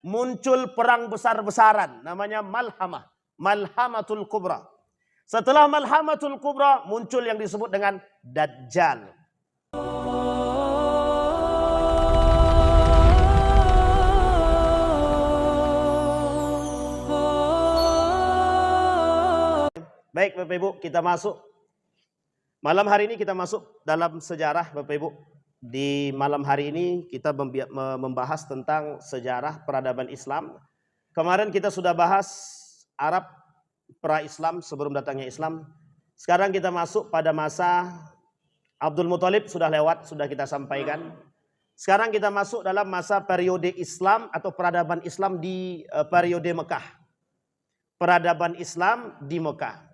muncul perang besar-besaran, namanya Malhamah, Malhamatul Kubra. Setelah Malhamatul Kubra, muncul yang disebut dengan Dajjal. Baik Bapak Ibu, kita masuk. Malam hari ini kita masuk dalam sejarah Bapak Ibu. Di malam hari ini kita membahas tentang sejarah peradaban Islam. Kemarin kita sudah bahas Arab pra-Islam sebelum datangnya Islam. Sekarang kita masuk pada masa Abdul Muthalib, sudah lewat, sudah kita sampaikan. Sekarang kita masuk dalam masa periode Islam atau peradaban Islam di periode Mekah. Peradaban Islam di Mekah.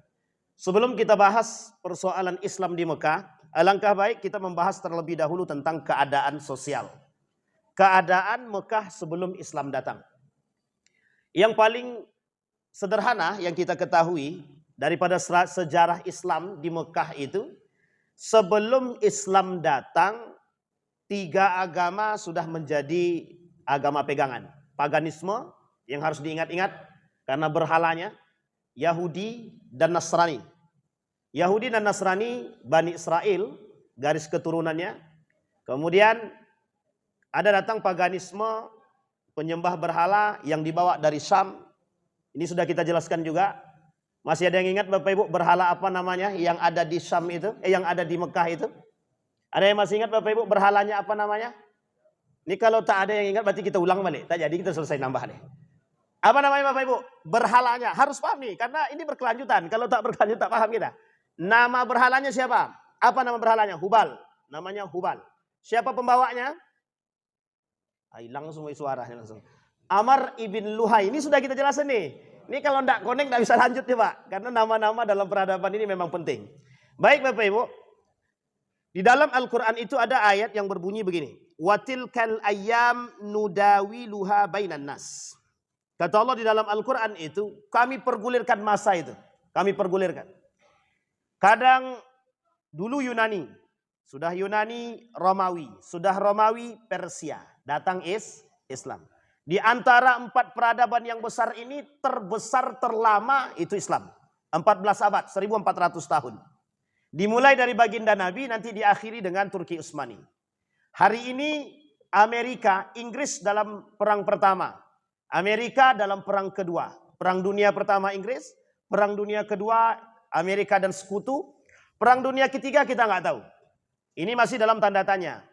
Sebelum kita bahas persoalan Islam di Mekah, alangkah baik kita membahas terlebih dahulu tentang keadaan sosial. Keadaan Mekah sebelum Islam datang. Yang paling sederhana yang kita ketahui daripada sejarah Islam di Mekah itu, sebelum Islam datang, 3 agama sudah menjadi agama pegangan. Paganisme yang harus diingat-ingat karena berhalanya, Yahudi dan Nasrani. Yahudi dan Nasrani, Bani Israel, garis keturunannya. Kemudian ada datang paganisme, penyembah berhala yang dibawa dari Syam. Ini sudah kita jelaskan juga. Masih ada yang ingat Bapak Ibu berhala apa namanya yang ada di Syam itu? Yang ada di Mekah itu? Ada yang masih ingat Bapak Ibu berhalanya apa namanya? Ini kalau tak ada yang ingat berarti kita ulang balik. Tak jadi kita selesai nambah deh. Apa namanya Bapak Ibu? Berhalanya. Harus paham nih, karena ini berkelanjutan. Kalau tak berkelanjutan tak paham kita. Nama berhalanya siapa? Apa nama berhalanya? Hubal. Namanya Hubal. Siapa pembawanya? Hilang semua suaranya langsung. Amr ibn Luhai. Ini sudah kita jelasin nih. Ini kalau tidak connect tidak bisa lanjut ya Pak. Karena nama-nama dalam peradaban ini memang penting. Baik Bapak Ibu. Di dalam Al-Quran itu ada ayat yang berbunyi begini. Watilkal ayyam nudawiluha bainan nas. Kata Allah di dalam Al-Quran itu, kami pergulirkan masa itu. Kami pergulirkan. Kadang dulu Yunani. Sudah Yunani, Romawi. Sudah Romawi, Persia. Datang Islam. Di antara 4 peradaban yang besar ini, terbesar terlama itu Islam. 14 abad, 1400 tahun. Dimulai dari baginda Nabi, nanti diakhiri dengan Turki Utsmani. Hari ini Amerika, Inggris dalam perang pertama. Amerika dalam perang kedua. Perang dunia pertama Inggris, perang dunia kedua Amerika dan sekutu, perang dunia ketiga kita nggak tahu. Ini masih dalam tanda tanya.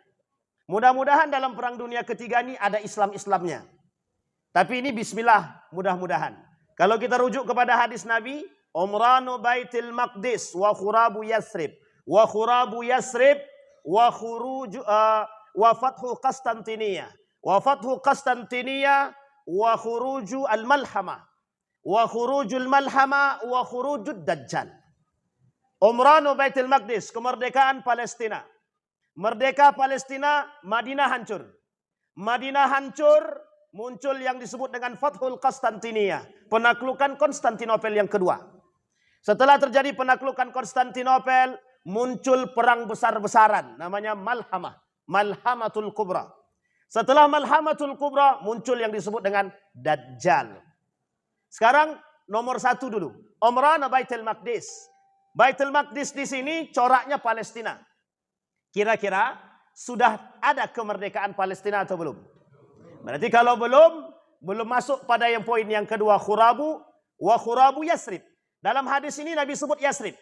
Mudah-mudahan dalam perang dunia ketiga ini ada Islam-Islamnya. Tapi ini bismillah, mudah-mudahan. Kalau kita rujuk kepada hadis Nabi, Umranu Baitil Maqdis wa khurabu Yasrib. Wa khurabu Yasrib wa khuruju wa fathu Konstantinia. Wa fathu Konstantinia wa khuruju al-malhamah wa khurujul malhamah wa khurujud dajjal. Umranu Baitul Maqdis, kemerdekaan Palestina. Merdeka Palestina, Madinah hancur. Madinah hancur, muncul yang disebut dengan Fathul Konstantinia, penaklukan Konstantinopel yang kedua. Setelah terjadi penaklukan Konstantinopel, muncul perang besar-besaran, namanya Malhamah, Malhamatul Kubra. Setelah Malhamatul Kubra, muncul yang disebut dengan Dajjal. Sekarang nomor 1 dulu. Umrana Baitul Maqdis. Baitul Maqdis di sini coraknya Palestina. Kira-kira sudah ada kemerdekaan Palestina atau belum? Berarti kalau belum masuk pada yang poin yang kedua, khurabu wa khurabu Yasrib. Dalam hadis ini Nabi sebut Yasrib.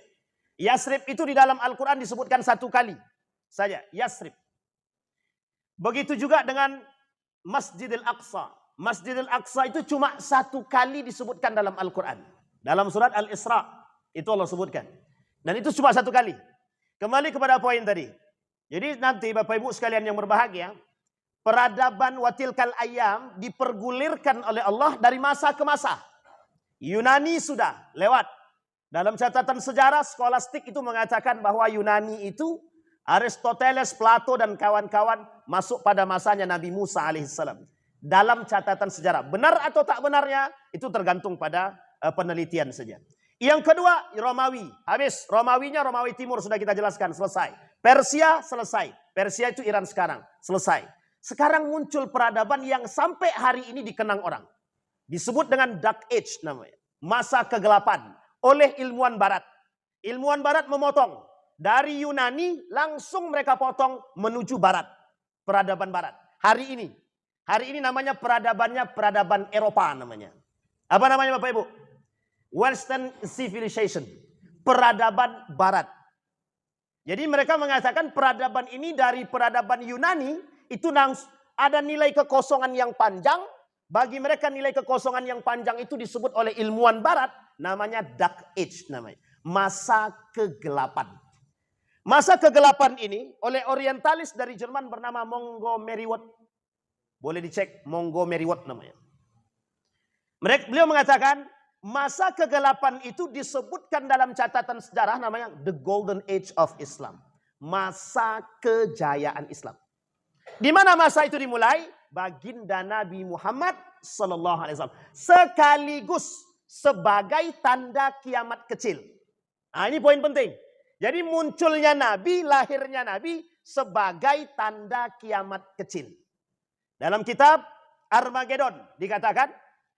Yasrib itu di dalam Al-Quran disebutkan 1 kali saja, Yasrib. Begitu juga dengan Masjidil Aqsa. Masjidil Aqsa itu cuma 1 kali disebutkan dalam Al-Quran. Dalam surat Al-Isra itu Allah sebutkan. Dan itu cuma 1 kali. Kembali kepada poin tadi. Jadi nanti Bapak Ibu sekalian yang berbahagia, peradaban watilkal ayyam dipergulirkan oleh Allah dari masa ke masa. Yunani sudah lewat. Dalam catatan sejarah skolastik itu mengatakan bahwa Yunani itu Aristoteles, Plato dan kawan-kawan masuk pada masanya Nabi Musa alaihissalam. Dalam catatan sejarah. Benar atau tak benarnya itu tergantung pada penelitian saja. Yang kedua Romawi. Habis. Romawinya Romawi Timur sudah kita jelaskan. Selesai. Persia selesai. Persia itu Iran sekarang. Selesai. Sekarang muncul peradaban yang sampai hari ini dikenang orang. Disebut dengan Dark Age namanya. Masa kegelapan oleh ilmuwan barat. Ilmuwan barat memotong. Dari Yunani langsung mereka potong menuju barat. Peradaban barat. Hari ini. Hari ini namanya peradabannya peradaban Eropa namanya. Apa namanya Bapak Ibu? Western Civilization. Peradaban barat. Jadi mereka mengatakan peradaban ini dari peradaban Yunani itu ada nilai kekosongan yang panjang. Bagi mereka nilai kekosongan yang panjang itu disebut oleh ilmuwan barat. Namanya Dark Age namanya. Masa kegelapan. Masa kegelapan ini oleh orientalis dari Jerman bernama Montgomery Watt. Boleh dicek Montgomery Watt namanya. Beliau mengatakan masa kegelapan itu disebutkan dalam catatan sejarah namanya The Golden Age of Islam. Masa kejayaan Islam. Di mana masa itu dimulai? Baginda Nabi Muhammad sallallahu alaihi wasallam sekaligus sebagai tanda kiamat kecil. Nah, ini poin penting. Jadi munculnya Nabi, lahirnya Nabi sebagai tanda kiamat kecil. Dalam kitab Armageddon dikatakan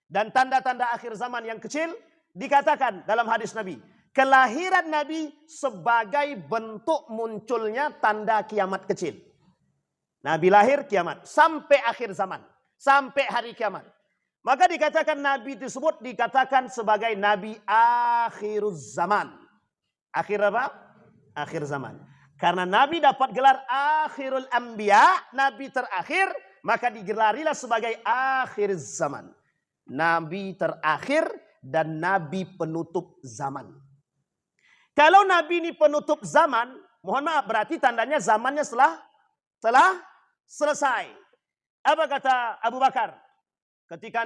dan tanda-tanda akhir zaman yang kecil dikatakan dalam hadis Nabi. Kelahiran Nabi sebagai bentuk munculnya tanda kiamat kecil. Nabi lahir kiamat sampai akhir zaman, sampai hari kiamat. Maka dikatakan Nabi tersebut dikatakan sebagai Nabi akhir zaman. Akhir apa? Akhir zaman. Karena Nabi dapat gelar akhirul anbiya, Nabi terakhir, maka digelarilah sebagai akhir zaman. Nabi terakhir dan Nabi penutup zaman. Kalau Nabi ini penutup zaman, mohon maaf berarti tandanya zamannya telah selesai. Apa kata Abu Bakar? Ketika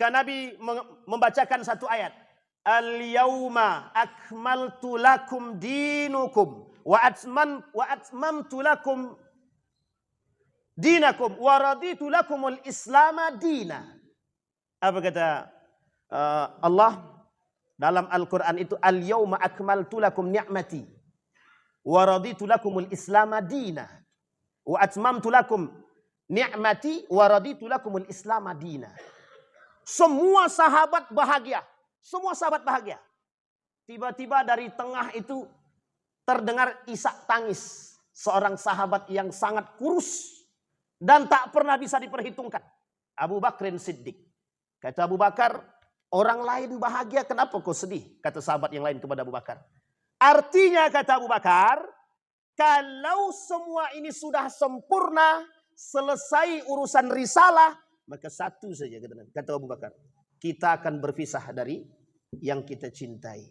Nabi membacakan satu ayat. Al-yawma akmaltu lakum dinukum wa atmamtu lakum dinakum wa raditu lakumul islama dina. Apa kata Allah dalam Al-Quran itu? Al-yawma akmaltu lakum ni'mati wa raditu lakumul islama dina. Wa atmamtu lakum ni'mati wa raditu lakumul islama dina. Semua sahabat bahagia. Semua sahabat bahagia. Tiba-tiba dari tengah itu terdengar isak tangis seorang sahabat yang sangat kurus dan tak pernah bisa diperhitungkan. Abu Bakrin Siddiq. Kata Abu Bakar, orang lain bahagia, kenapa kau sedih? Kata sahabat yang lain kepada Abu Bakar. Artinya kata Abu Bakar, kalau semua ini sudah sempurna, selesai urusan risalah, maka satu saja kata Abu Bakar. Kita akan berpisah dari yang kita cintai.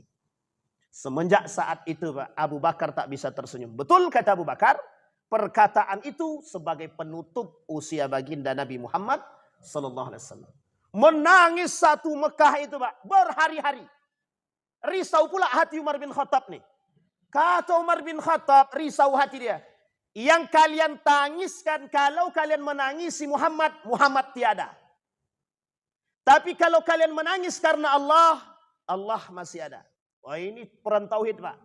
Semenjak saat itu Pak, Abu Bakar tak bisa tersenyum. Betul kata Abu Bakar, perkataan itu sebagai penutup usia baginda Nabi Muhammad sallallahu alaihi wasallam. Menangis satu Mekah itu Pak, berhari-hari. Risau pula hati Umar bin Khattab nih. Kata Umar bin Khattab, risau hati dia. Yang kalian tangiskan kalau kalian menangisi Muhammad, Muhammad tiada. Tapi kalau kalian menangis karena Allah, Allah masih ada. Wah ini peran tauhid Pak.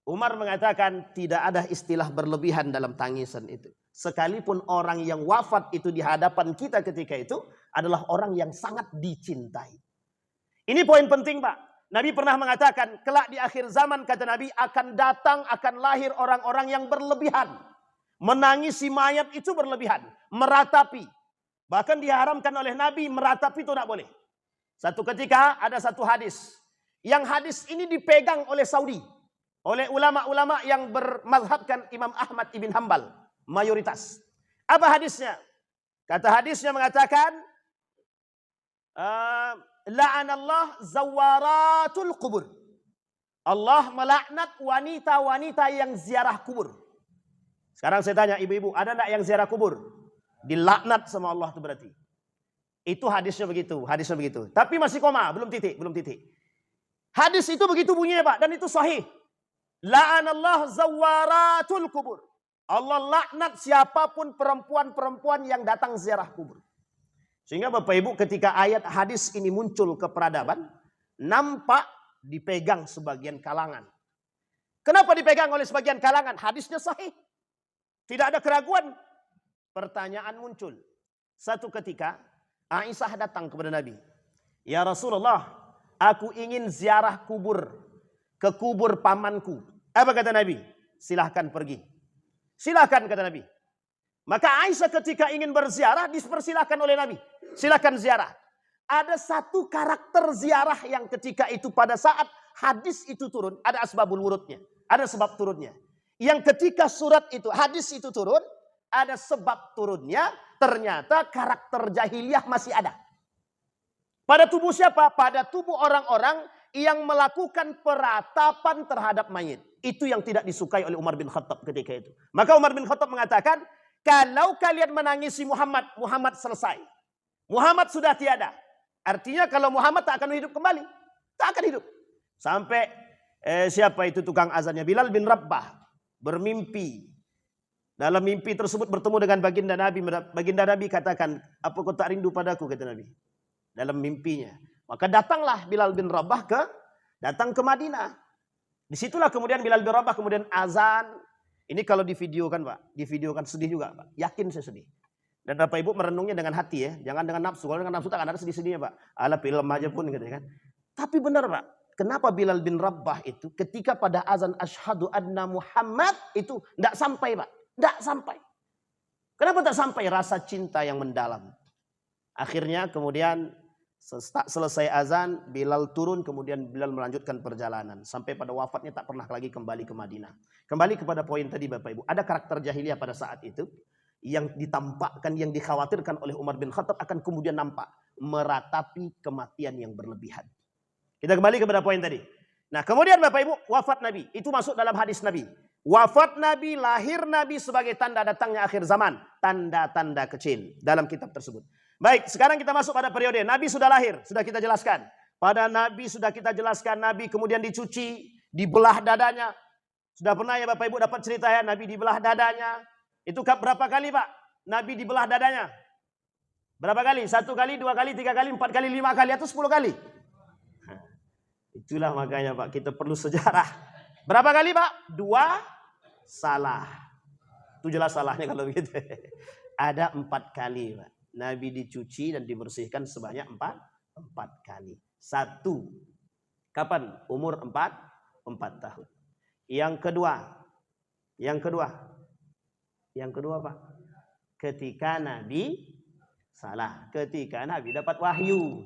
Umar mengatakan tidak ada istilah berlebihan dalam tangisan itu. Sekalipun orang yang wafat itu di hadapan kita ketika itu adalah orang yang sangat dicintai. Ini poin penting Pak. Nabi pernah mengatakan kelak di akhir zaman kata Nabi akan datang, akan lahir orang-orang yang berlebihan. Menangisi mayat itu berlebihan. Meratapi. Bahkan diharamkan oleh Nabi meratapi itu tidak boleh. Satu ketika ada satu hadis. Yang hadis ini dipegang oleh Saudi. Oleh ulama-ulama yang bermazhabkan Imam Ahmad ibn Hanbal. Mayoritas. Apa hadisnya? Kata hadisnya mengatakan. La'anallah zawaratul kubur. Allah melaknat wanita-wanita yang ziarah kubur. Sekarang saya tanya ibu-ibu, ada enggak yang ziarah kubur? Dilaknat sama Allah itu berarti. Itu hadisnya begitu, Tapi masih koma, belum titik. Hadis itu begitu bunyinya Pak, dan itu sahih. La'anallah zawaratul kubur. Allah laknat siapapun perempuan-perempuan yang datang ziarah kubur. Sehingga Bapak Ibu ketika ayat hadis ini muncul ke peradaban, nampak dipegang sebagian kalangan. Kenapa dipegang oleh sebagian kalangan? Hadisnya sahih. Tidak ada keraguan. Pertanyaan muncul. Satu ketika Aisyah datang kepada Nabi. Ya Rasulullah, aku ingin ziarah kubur. Ke kubur pamanku. Apa kata Nabi? Silahkan pergi. Silahkan kata Nabi. Maka Aisyah ketika ingin berziarah dipersilahkan oleh Nabi. Silahkan ziarah. Ada satu karakter ziarah yang ketika itu pada saat hadis itu turun. Ada asbabul wurudnya. Ada sebab turunnya. Yang ketika surat itu, hadis itu turun. Ada sebab turunnya. Ternyata karakter jahiliyah masih ada. Pada tubuh siapa? Pada tubuh orang-orang yang melakukan peratapan terhadap mayit. Itu yang tidak disukai oleh Umar bin Khattab ketika itu. Maka Umar bin Khattab mengatakan, kalau kalian menangisi Muhammad, Muhammad selesai. Muhammad sudah tiada. Artinya kalau Muhammad tak akan hidup kembali. Tak akan hidup. Sampai siapa itu tukang azannya? Bilal bin Rabbah bermimpi. Dalam mimpi tersebut bertemu dengan baginda Nabi. Baginda Nabi katakan, apa kau tak rindu padaku? Kata Nabi. Dalam mimpinya. Maka datanglah Bilal bin Rabah datang ke Madinah. Disitulah kemudian Bilal bin Rabah kemudian azan. Ini kalau divideokan Pak. Divideokan sedih juga Pak. Yakin saya sedih. Dan Bapak Ibu merenungnya dengan hati ya. Jangan dengan nafsu. Kalau dengan nafsu tak ada sedih-sedihnya Pak. Ala film aja pun gitu kan. Tapi benar Pak. Kenapa Bilal bin Rabah itu ketika pada azan asyhadu anna Muhammad itu tidak sampai Pak. Tidak sampai. Kenapa tak sampai? Rasa cinta yang mendalam. Akhirnya kemudian selesai azan, Bilal turun, kemudian Bilal melanjutkan perjalanan. Sampai pada wafatnya tak pernah lagi kembali ke Madinah. Kembali kepada poin tadi Bapak Ibu. Ada karakter jahiliyah pada saat itu. Yang ditampakkan, yang dikhawatirkan oleh Umar bin Khattab akan kemudian nampak. Meratapi kematian yang berlebihan. Kita kembali kepada poin tadi. Nah kemudian Bapak Ibu, wafat Nabi. Itu masuk dalam hadis Nabi. Wafat Nabi, lahir Nabi sebagai tanda datangnya akhir zaman. Tanda-tanda kecil dalam kitab tersebut. Baik, sekarang kita masuk pada periode. Nabi sudah lahir, sudah kita jelaskan. Pada Nabi sudah kita jelaskan, Nabi kemudian dicuci, dibelah dadanya. Sudah pernah ya Bapak Ibu dapat cerita ya, Nabi dibelah dadanya. Itu berapa kali Pak? Nabi dibelah dadanya. Berapa kali? 1 kali, 2 kali, 3 kali, 4 kali, 5 kali, atau 10 kali? Itulah makanya Pak, kita perlu sejarah. Berapa kali Pak? 2 salah. Itu jelas salahnya kalau begitu. Ada 4 kali Pak. Nabi dicuci dan dibersihkan sebanyak 4 kali. 1. Kapan? Umur 4 tahun. Yang kedua Pak. Ketika Nabi salah. Ketika Nabi dapat wahyu.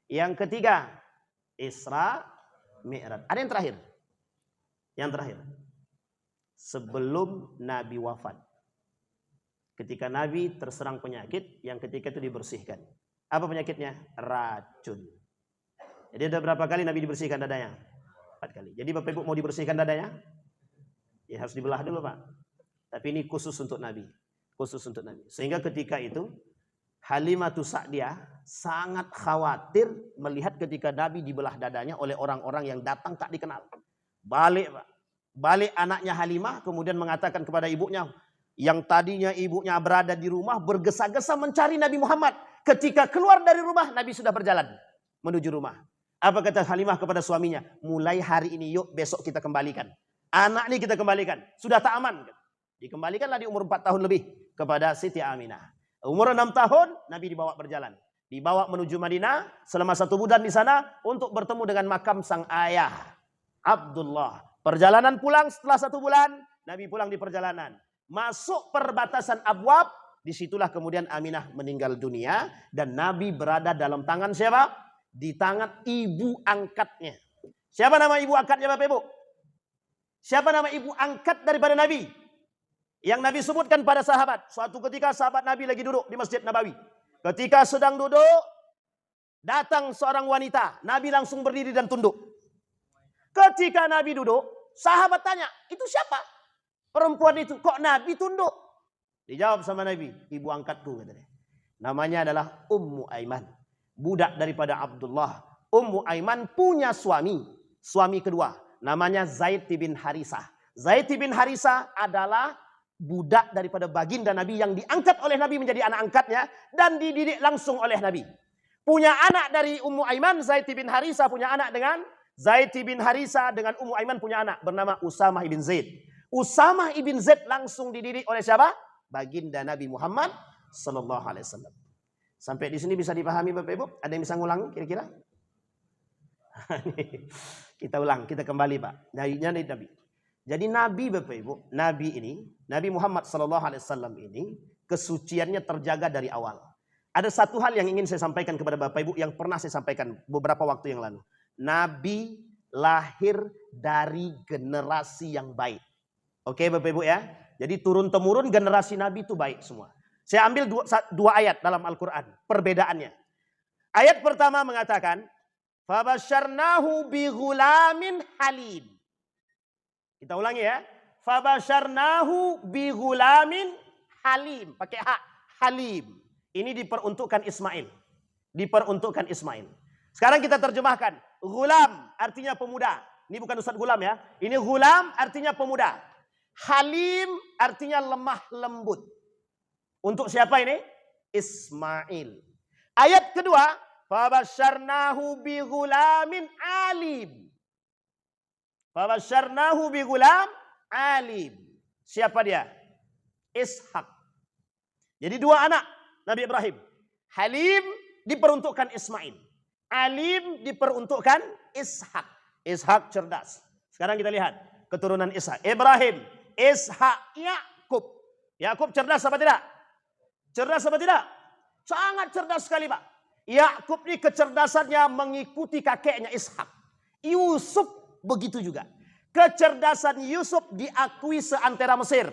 Yang ketiga, Isra Mi'raj. Ada yang terakhir. Yang terakhir, sebelum Nabi wafat. Ketika Nabi terserang penyakit, yang ketika itu dibersihkan. Apa penyakitnya? Racun. Jadi ada berapa kali Nabi dibersihkan dadanya? 4 kali. Jadi Bapak Ibu mau dibersihkan dadanya? Ya harus dibelah dulu Pak. Tapi ini khusus untuk Nabi. Khusus untuk Nabi. Sehingga ketika itu, Halimatus Sa'diyah sangat khawatir melihat ketika Nabi dibelah dadanya oleh orang-orang yang datang tak dikenal. Balik Pak. Balik anaknya Halimah kemudian mengatakan kepada ibunya. Yang tadinya ibunya berada di rumah bergesa-gesa mencari Nabi Muhammad. Ketika keluar dari rumah Nabi sudah berjalan menuju rumah. Apa kata Halimah kepada suaminya? Mulai hari ini yuk besok kita kembalikan. Anak ini kita kembalikan. Sudah tak aman. Dikembalikanlah di umur 4 tahun lebih kepada Siti Aminah. Umur 6 tahun Nabi dibawa berjalan. Dibawa menuju Madinah selama 1 bulan di sana untuk bertemu dengan makam sang ayah. Abdullah. Perjalanan pulang setelah 1 bulan, Nabi pulang di perjalanan. Masuk perbatasan Abwab, disitulah kemudian Aminah meninggal dunia. Dan Nabi berada dalam tangan siapa? Di tangan ibu angkatnya. Siapa nama ibu angkatnya Bapak Ibu? Siapa nama ibu angkat daripada Nabi? Yang Nabi sebutkan pada sahabat. Suatu ketika sahabat Nabi lagi duduk di Masjid Nabawi. Ketika sedang duduk, datang seorang wanita. Nabi langsung berdiri dan tunduk. Ketika Nabi duduk, sahabat tanya, itu siapa? Perempuan itu, kok Nabi tunduk? Dijawab sama Nabi, ibu angkatku katanya. Namanya adalah Ummu Aiman. Budak daripada Abdullah. Ummu Aiman punya suami kedua. Namanya Zaid bin Harisah. Zaid bin Harisah adalah budak daripada baginda Nabi yang diangkat oleh Nabi menjadi anak angkatnya dan dididik langsung oleh Nabi. Punya anak dari Ummu Aiman, Zaid bin Harisah punya anak dengan Zaid bin Harisah dengan Ummu Aiman punya anak bernama Usamah bin Zaid. Usamah ibn Zaid langsung dididik oleh siapa? Baginda Nabi Muhammad sallallahu alaihi wasallam. Sampai di sini bisa dipahami Bapak Ibu? Ada yang bisa ngulang kira-kira? Kita ulang, kita kembali Pak. Nabi. Jadi Nabi Bapak Ibu, Nabi ini, Nabi Muhammad SAW ini, kesuciannya terjaga dari awal. Ada satu hal yang ingin saya sampaikan kepada Bapak Ibu, yang pernah saya sampaikan beberapa waktu yang lalu. Nabi lahir dari generasi yang baik. Oke Bapak Ibu ya. Jadi turun-temurun generasi Nabi itu baik semua. Saya ambil dua ayat dalam Al-Quran, perbedaannya. Ayat pertama mengatakan, Fabasyarnahu bighulamin halim. Kita ulangi ya. Fabasyarnahu bighulamin halim. Pakai hak. Halim. Ini diperuntukkan Ismail. Diperuntukkan Ismail. Sekarang kita terjemahkan. Ghulam artinya pemuda. Ini bukan Ustaz Ghulam ya. Ini ghulam artinya pemuda. Halim artinya lemah lembut. Untuk siapa ini? Ismail. Ayat kedua. Fabasyarnahu bighulamin alim. Fabasyarnahu bighulam alim. Siapa dia? Ishak. Jadi dua anak Nabi Ibrahim. Halim diperuntukkan Ismail. Alim diperuntukkan Ishak. Ishak cerdas. Sekarang kita lihat keturunan Ishak. Ibrahim, Ishak, Yakub. Yakub cerdas apa tidak? Cerdas apa tidak? Sangat cerdas sekali Pak. Yakub ini kecerdasannya mengikuti kakeknya Ishak. Yusuf begitu juga. Kecerdasan Yusuf diakui seantero Mesir.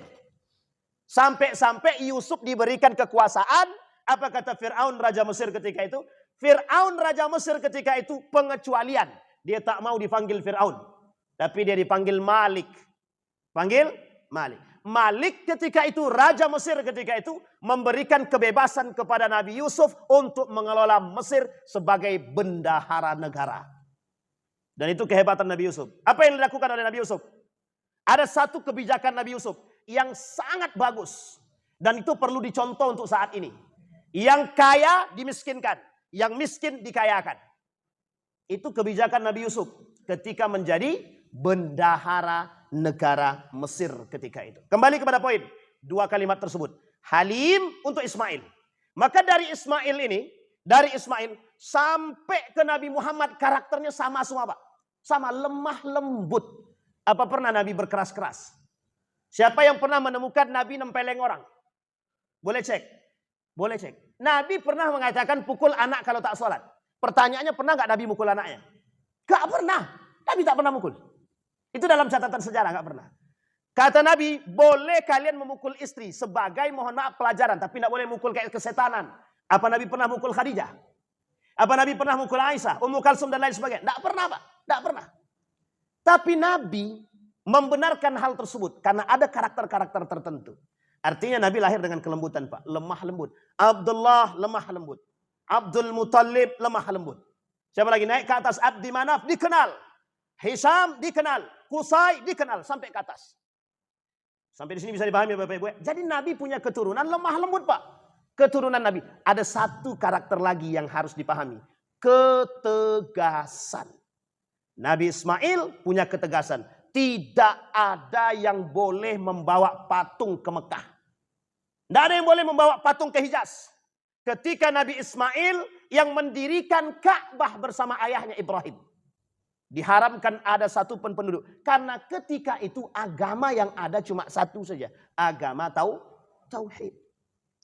Sampai-sampai Yusuf diberikan kekuasaan. Apa kata Fir'aun Raja Mesir ketika itu? Fir'aun Raja Mesir ketika itu pengecualian. Dia tak mau dipanggil Fir'aun. Tapi dia dipanggil Malik. Panggil Malik. Malik ketika itu, Raja Mesir ketika itu memberikan kebebasan kepada Nabi Yusuf untuk mengelola Mesir sebagai bendahara negara. Dan itu kehebatan Nabi Yusuf. Apa yang dilakukan oleh Nabi Yusuf? Ada satu kebijakan Nabi Yusuf yang sangat bagus. Dan itu perlu dicontoh untuk saat ini. Yang kaya dimiskinkan. Yang miskin dikayakan. Itu kebijakan Nabi Yusuf ketika menjadi bendahara negara Mesir ketika itu. Kembali kepada poin. Dua kalimat tersebut. Halim untuk Ismail. Maka dari Ismail ini, dari Ismail sampai ke Nabi Muhammad karakternya sama semua Pak. Sama lemah lembut. Apa pernah Nabi berkeras-keras? Siapa yang pernah menemukan Nabi nempeleng orang? Boleh cek. Boleh cek. Nabi pernah mengatakan pukul anak kalau tak sholat. Pertanyaannya pernah nggak Nabi mukul anaknya? Gak pernah. Nabi tak pernah mukul. Itu dalam catatan sejarah gak pernah. Kata Nabi, boleh kalian memukul istri sebagai mohon maaf pelajaran. Tapi tidak boleh mukul kayak kesetanan. Apa Nabi pernah mukul Khadijah? Apa Nabi pernah mukul Aisyah, Ummu Kalsum dan lain sebagainya? Tidak pernah Pak. Tidak pernah. Tapi Nabi membenarkan hal tersebut. Karena ada karakter-karakter tertentu. Artinya Nabi lahir dengan kelembutan Pak. Lemah lembut. Abdullah lemah lembut. Abdul Muttalib lemah lembut. Siapa lagi naik ke atas? Abdi Manaf dikenal. Hisham dikenal. Qusay dikenal. Sampai ke atas. Sampai di sini bisa dipahami Bapak Ibu. Jadi Nabi punya keturunan lemah lembut Pak. Keturunan Nabi. Ada satu karakter lagi yang harus dipahami. Ketegasan. Nabi Ismail punya ketegasan. Tidak ada yang boleh membawa patung ke Mekah. Tidak ada yang boleh membawa patung ke Hijaz. Ketika Nabi Ismail yang mendirikan Ka'bah bersama ayahnya Ibrahim. Diharamkan ada satu pun penduduk. Karena ketika itu agama yang ada cuma satu saja. Agama tauhid.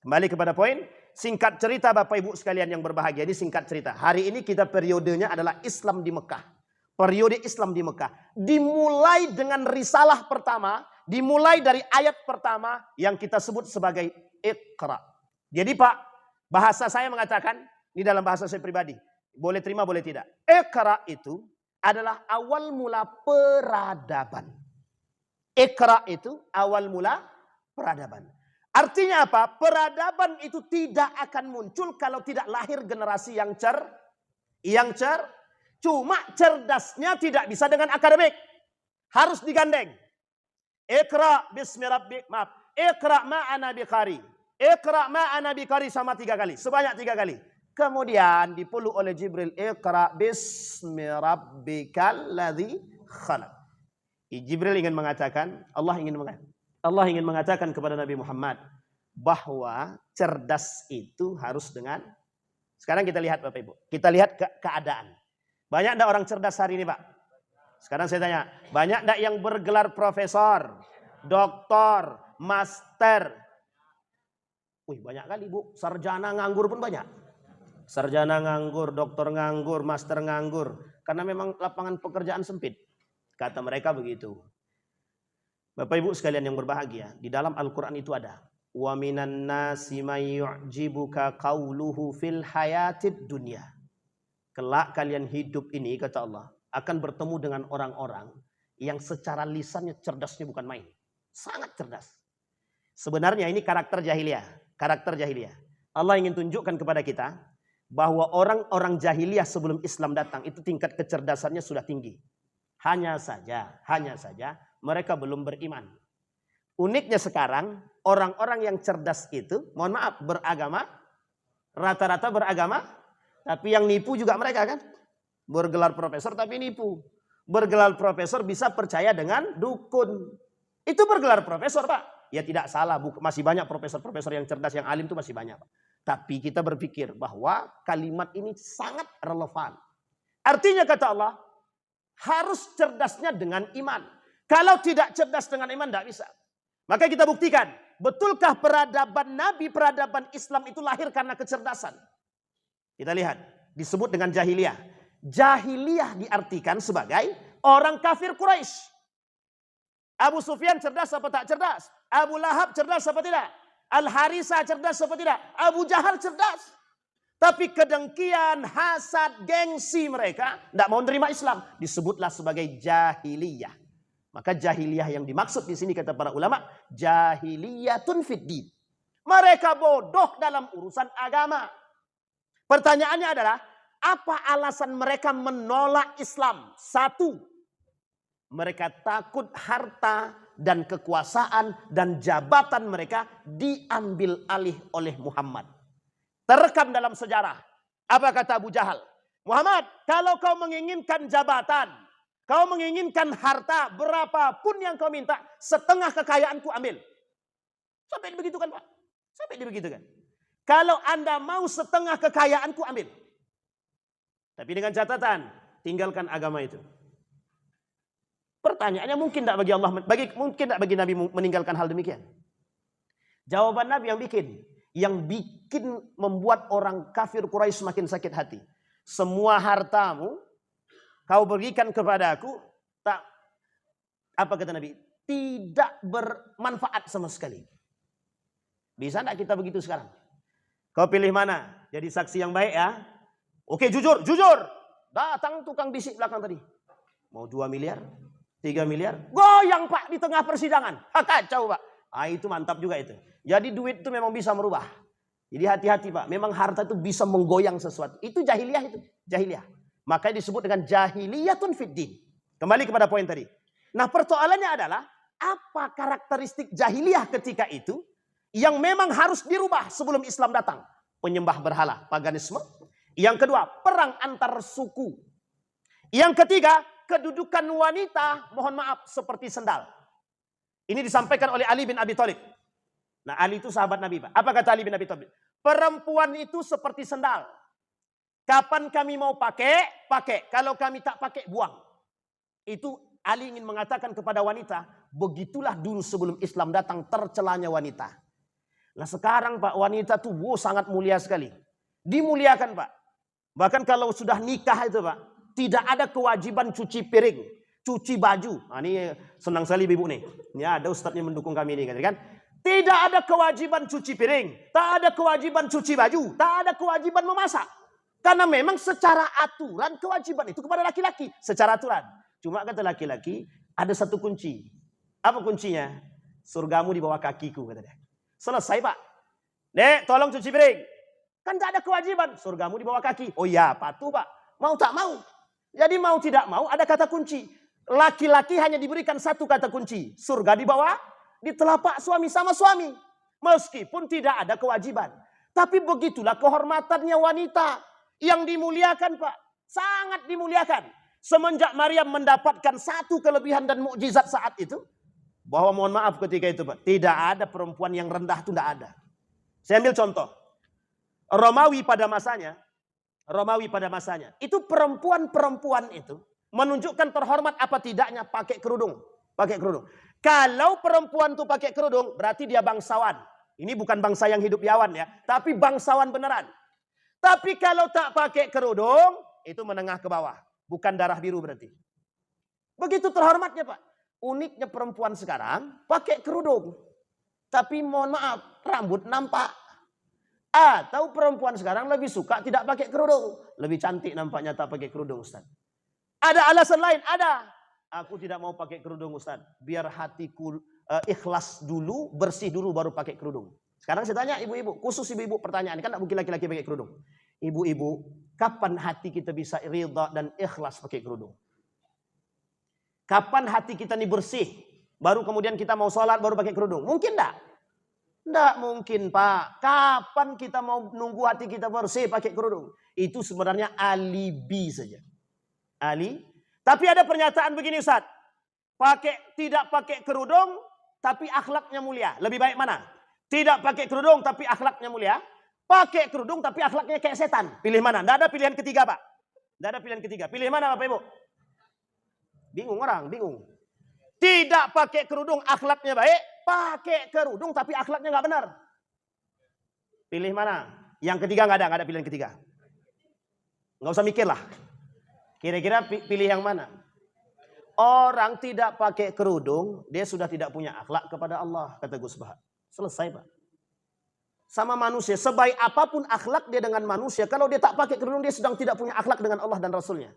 Kembali kepada poin. Singkat cerita Bapak Ibu sekalian yang berbahagia. Ini singkat cerita. Hari ini kita periodenya adalah Islam di Mekah. Periode Islam di Mekah. Dimulai dengan risalah pertama. Dimulai dari ayat pertama yang kita sebut sebagai Iqra. Jadi Pak, bahasa saya mengatakan, ini dalam bahasa saya pribadi. Boleh terima, boleh tidak. Iqra itu adalah awal mula peradaban. Iqra itu awal mula peradaban. Artinya apa? Peradaban itu tidak akan muncul kalau tidak lahir generasi yang cuma cerdasnya tidak bisa dengan akademik. Harus digandeng. Iqra bismi rabbik, maaf. Iqra ma'ana biqari. Iqra ma'ana biqari sama 3 kali. Sebanyak 3 kali. Kemudian dipeluk oleh Jibril. Iqra bismi rabbikal ladzi khalaq. Jibril ingin mengatakan, Allah ingin mengatakan kepada Nabi Muhammad bahwa cerdas itu harus dengan. Sekarang kita lihat Bapak Ibu, kita lihat keadaan. Banyak enggak orang cerdas hari ini, Pak? Sekarang saya tanya, banyak enggak yang bergelar profesor, doktor, master? Wih, banyak kali, Bu. Sarjana nganggur pun banyak. Sarjana nganggur, doktor nganggur, master nganggur. Karena memang lapangan pekerjaan sempit. Kata mereka begitu. Bapak Ibu sekalian yang berbahagia, di dalam Al-Quran itu ada. Wa minan nasi may yu'jibuka qawluhu fil hayatid dunya. Kelak kalian hidup ini, kata Allah, akan bertemu dengan orang-orang yang secara lisannya cerdasnya bukan main. Sangat cerdas. Sebenarnya ini karakter jahiliyah. Karakter jahiliyah. Allah ingin tunjukkan kepada kita bahwa orang-orang jahiliyah sebelum Islam datang itu tingkat kecerdasannya sudah tinggi. Hanya saja mereka belum beriman. Uniknya sekarang, orang-orang yang cerdas itu, mohon maaf, beragama, rata-rata beragama, tapi yang nipu juga mereka kan. Bergelar profesor tapi nipu. Bergelar profesor bisa percaya dengan dukun. Itu bergelar profesor, Pak. Ya tidak salah, masih banyak profesor-profesor yang cerdas, yang alim itu masih banyak, Pak. Tapi kita berpikir bahwa kalimat ini sangat relevan. Artinya kata Allah, harus cerdasnya dengan iman. Kalau tidak cerdas dengan iman, tidak bisa. Maka kita buktikan, betulkah peradaban Nabi, peradaban Islam itu lahir karena kecerdasan? Kita lihat, disebut dengan jahiliyah. Jahiliyah diartikan sebagai orang kafir Quraisy. Abu Sufyan cerdas apa tak cerdas? Abu Lahab cerdas apa tidak? Al-Harisa cerdas apa tidak? Abu Jahal cerdas. Tapi kedengkian, hasad, gengsi mereka tidak mau menerima Islam. Disebutlah sebagai jahiliyah. Maka jahiliyah yang dimaksud di sini kata para ulama, jahiliyatun fiddin. Mereka bodoh dalam urusan agama. Pertanyaannya adalah, apa alasan mereka menolak Islam? Satu, mereka takut harta dan kekuasaan dan jabatan mereka diambil alih oleh Muhammad. Terekam dalam sejarah. Apa kata Abu Jahal? Muhammad, kalau kau menginginkan jabatan, kau menginginkan harta, berapapun yang kau minta, setengah kekayaanku ambil. Sampai begitu kan, Pak? Sampai begitu kan? Kalau Anda mau setengah kekayaanku ambil. Tapi dengan catatan, tinggalkan agama itu. Pertanyaannya mungkin tidak bagi Allah, mungkin tidak bagi Nabi meninggalkan hal demikian. Jawaban Nabi yang bikin membuat orang kafir Quraisy semakin sakit hati. Semua hartamu kau berikan kepadaku, tak, apa kata Nabi? Tidak bermanfaat sama sekali. Bisa tidak kita begitu sekarang? Kau pilih mana? Jadi saksi yang baik ya. Oke, jujur. Datang tukang bisik belakang tadi. Mau 2 miliar? 3 miliar? Goyang Pak di tengah persidangan. Kacau Pak. Itu mantap juga itu. Jadi duit itu memang bisa merubah. Jadi hati-hati Pak. Memang harta itu bisa menggoyang sesuatu. Itu jahiliyah itu. Jahiliyah. Makanya disebut dengan jahiliyatun fiddin. Kembali kepada poin tadi. Nah persoalannya adalah, apa karakteristik jahiliyah ketika itu yang memang harus dirubah sebelum Islam datang? Penyembah berhala, paganisme. Yang kedua, perang antar suku. Yang ketiga, kedudukan wanita, mohon maaf, seperti sendal. Ini disampaikan oleh Ali bin Abi Thalib. Nah, Ali itu sahabat Nabi, Pak. Apa kata Ali bin Abi Thalib? Perempuan itu seperti sendal. Kapan kami mau pakai, pakai. Kalau kami tak pakai, buang. Itu Ali ingin mengatakan kepada wanita, begitulah dulu sebelum Islam datang tercelanya wanita. Nah sekarang Pak, wanita tuh sangat mulia sekali. Dimuliakan Pak. Bahkan kalau sudah nikah itu Pak, tidak ada kewajiban cuci piring, cuci baju. Nah, ini senang sekali ibu nih. Ini ada ustadznya mendukung kami ini kan. Tidak ada kewajiban cuci piring, tak ada kewajiban cuci baju, tak ada kewajiban memasak. Karena memang secara aturan kewajiban itu kepada laki-laki, secara aturan. Cuma kata laki-laki ada satu kunci. Apa kuncinya? Surgamu di bawah kakiku kata dia. Selesai Pak. Nek, tolong cuci piring. Kan tak ada kewajiban. Surgamu di bawah kaki. Oh ya, patuh Pak. Mau tak mau. Jadi mau tidak mau ada kata kunci. Laki-laki hanya diberikan satu kata kunci. Surga di bawah, di telapak suami sama suami. Meskipun tidak ada kewajiban. Tapi begitulah kehormatannya wanita. Yang dimuliakan Pak. Sangat dimuliakan. Semenjak Maryam mendapatkan satu kelebihan dan mukjizat saat itu, bahwa mohon maaf ketika itu Pak, tidak ada perempuan yang rendah itu, tidak ada. Saya ambil contoh. Romawi pada masanya, itu perempuan-perempuan itu menunjukkan terhormat apa tidaknya pakai kerudung. Kalau perempuan itu pakai kerudung, berarti dia bangsawan. Ini bukan bangsa yang hidup yawan ya, tapi bangsawan beneran. Tapi kalau tak pakai kerudung, itu menengah ke bawah. Bukan darah biru berarti. Begitu terhormatnya Pak. Uniknya perempuan sekarang pakai kerudung. Tapi mohon maaf, rambut nampak. Atau perempuan sekarang lebih suka tidak pakai kerudung. Lebih cantik nampaknya tak pakai kerudung Ustaz. Ada alasan lain? Ada. Aku tidak mau pakai kerudung Ustaz. Biar hatiku ikhlas dulu, bersih dulu baru pakai kerudung. Sekarang saya tanya ibu-ibu, khusus ibu-ibu pertanyaan. Kan tak mungkin laki-laki pakai kerudung. Ibu-ibu, kapan hati kita bisa ridha dan ikhlas pakai kerudung? Kapan hati kita ini bersih? Baru kemudian kita mau sholat baru pakai kerudung. Mungkin enggak? Enggak mungkin Pak. Kapan kita mau nunggu hati kita bersih pakai kerudung? Itu sebenarnya alibi saja. Tapi ada pernyataan begini Ustaz. Tidak pakai kerudung tapi akhlaknya mulia. Lebih baik mana? Tidak pakai kerudung tapi akhlaknya mulia. Pakai kerudung tapi akhlaknya kayak setan. Pilih mana? Enggak ada pilihan ketiga Pak. Enggak ada pilihan ketiga. Pilih mana Bapak Ibu? Bingung orang, bingung. Tidak pakai kerudung akhlaknya baik. Pakai kerudung tapi akhlaknya nggak benar. Pilih mana? Yang ketiga nggak ada pilihan ketiga. Nggak usah mikir lah. Kira-kira pilih yang mana? Orang tidak pakai kerudung, dia sudah tidak punya akhlak kepada Allah, kata Gus Bahar. Selesai Pak. Sama manusia, sebaik apapun akhlak dia dengan manusia, kalau dia tak pakai kerudung, dia sedang tidak punya akhlak dengan Allah dan Rasulnya.